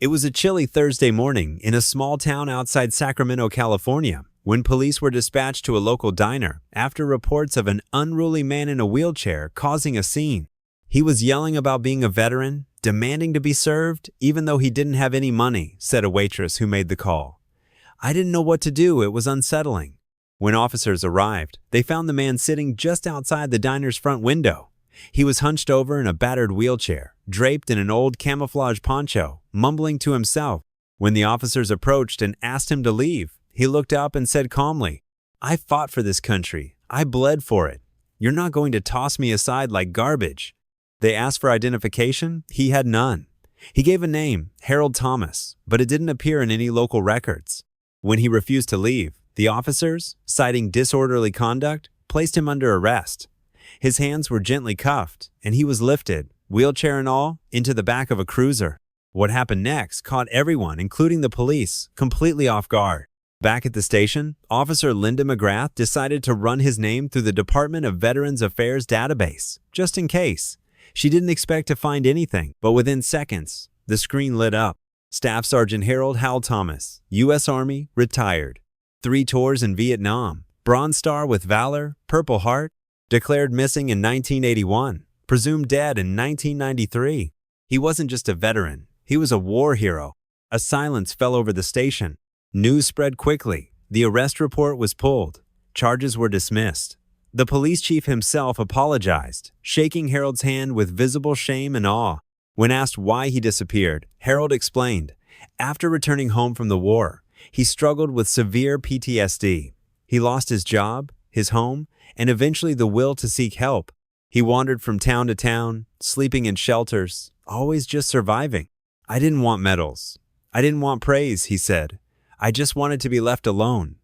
It was a chilly Thursday morning in a small town outside Sacramento, California, when police were dispatched to a local diner after reports of an unruly man in a wheelchair causing a scene. He was yelling about being a veteran, demanding to be served, even though he didn't have any money, said a waitress who made the call. I didn't know what to do. It was unsettling. When officers arrived, they found the man sitting just outside the diner's front window. He was hunched over in a battered wheelchair, draped in an old camouflage poncho, mumbling to himself. When the officers approached and asked him to leave, he looked up and said calmly, "I fought for this country. I bled for it. You're not going to toss me aside like garbage." They asked for identification. He had none. He gave a name, Harold Thomas, but it didn't appear in any local records. When he refused to leave, the officers, citing disorderly conduct, placed him under arrest. His hands were gently cuffed, and he was lifted, wheelchair and all, into the back of a cruiser. What happened next caught everyone, including the police, completely off guard. Back at the station, Officer Linda McGrath decided to run his name through the Department of Veterans Affairs database, just in case. She didn't expect to find anything, but within seconds, the screen lit up. Staff Sergeant Harold Hal Thomas, U.S. Army, retired. 3 tours in Vietnam, Bronze Star with Valor, Purple Heart, declared missing in 1981, presumed dead in 1993. He wasn't just a veteran, he was a war hero. A silence fell over the station. News spread quickly. The arrest report was pulled. Charges were dismissed. The police chief himself apologized, shaking Harold's hand with visible shame and awe. When asked why he disappeared, Harold explained, after returning home from the war, he struggled with severe PTSD. He lost his job, his home, and eventually the will to seek help. He wandered from town to town, sleeping in shelters, always just surviving. I didn't want medals. I didn't want praise, he said. I just wanted to be left alone.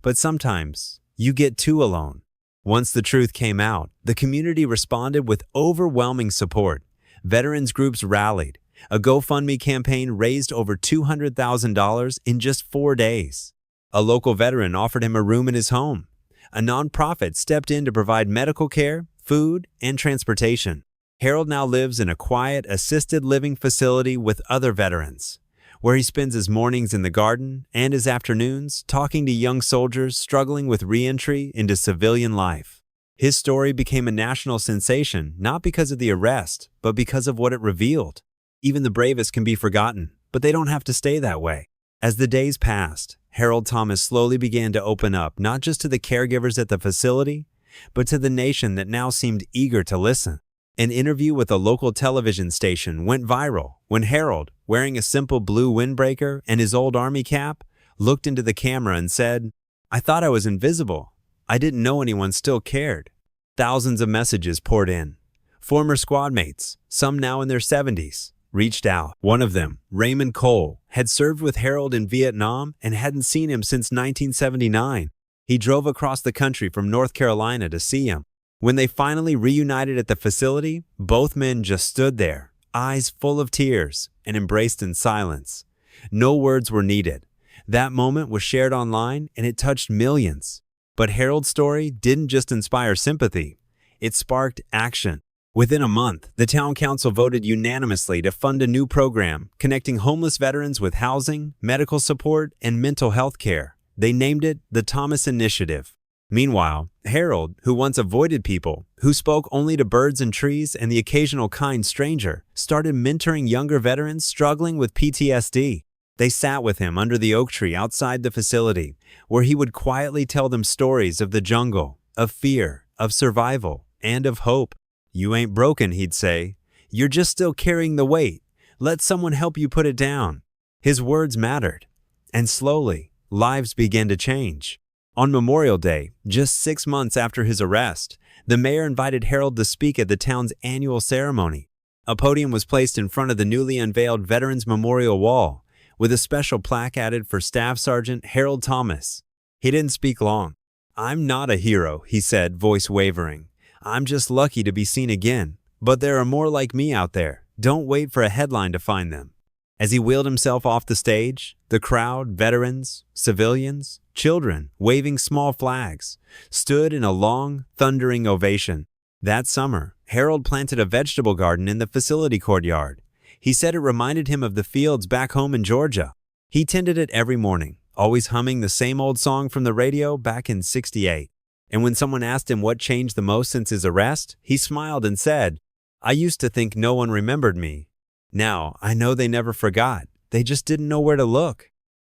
But sometimes, you get too alone. Once the truth came out, the community responded with overwhelming support. Veterans groups rallied. A GoFundMe campaign raised over $200,000 in just 4 days. A local veteran offered him a room in his home. A nonprofit stepped in to provide medical care, food, and transportation. Harold now lives in a quiet, assisted living facility with other veterans, where he spends his mornings in the garden and his afternoons talking to young soldiers struggling with re-entry into civilian life. His story became a national sensation not because of the arrest, but because of what it revealed. Even the bravest can be forgotten, but they don't have to stay that way. As the days passed, Harold Thomas slowly began to open up not just to the caregivers at the facility, but to the nation that now seemed eager to listen. An interview with a local television station went viral when Harold, wearing a simple blue windbreaker and his old army cap, looked into the camera and said, "I thought I was invisible. I didn't know anyone still cared." Thousands of messages poured in. Former squad mates, some now in their 70s, reached out. One of them, Raymond Cole, had served with Harold in Vietnam and hadn't seen him since 1979. He drove across the country from North Carolina to see him. When they finally reunited at the facility, both men just stood there, eyes full of tears, and embraced in silence. No words were needed. That moment was shared online and it touched millions. But Harold's story didn't just inspire sympathy, it sparked action. Within a month, the town council voted unanimously to fund a new program connecting homeless veterans with housing, medical support, and mental health care. They named it the Thomas Initiative. Meanwhile, Harold, who once avoided people, who spoke only to birds and trees and the occasional kind stranger, started mentoring younger veterans struggling with PTSD. They sat with him under the oak tree outside the facility, where he would quietly tell them stories of the jungle, of fear, of survival, and of hope. "You ain't broken," he'd say. "You're just still carrying the weight. Let someone help you put it down." His words mattered. And slowly, lives began to change. On Memorial Day, just 6 months after his arrest, the mayor invited Harold to speak at the town's annual ceremony. A podium was placed in front of the newly unveiled Veterans Memorial Wall, with a special plaque added for Staff Sergeant Harold Thomas. He didn't speak long. "I'm not a hero," he said, voice wavering. "I'm just lucky to be seen again. But there are more like me out there. Don't wait for a headline to find them." As he wheeled himself off the stage, the crowd, veterans, civilians, children, waving small flags, stood in a long, thundering ovation. That summer, Harold planted a vegetable garden in the facility courtyard. He said it reminded him of the fields back home in Georgia. He tended it every morning, always humming the same old song from the radio back in '68. And when someone asked him what changed the most since his arrest, he smiled and said, "I used to think no one remembered me. Now, I know they never forgot. They just didn't know where to look."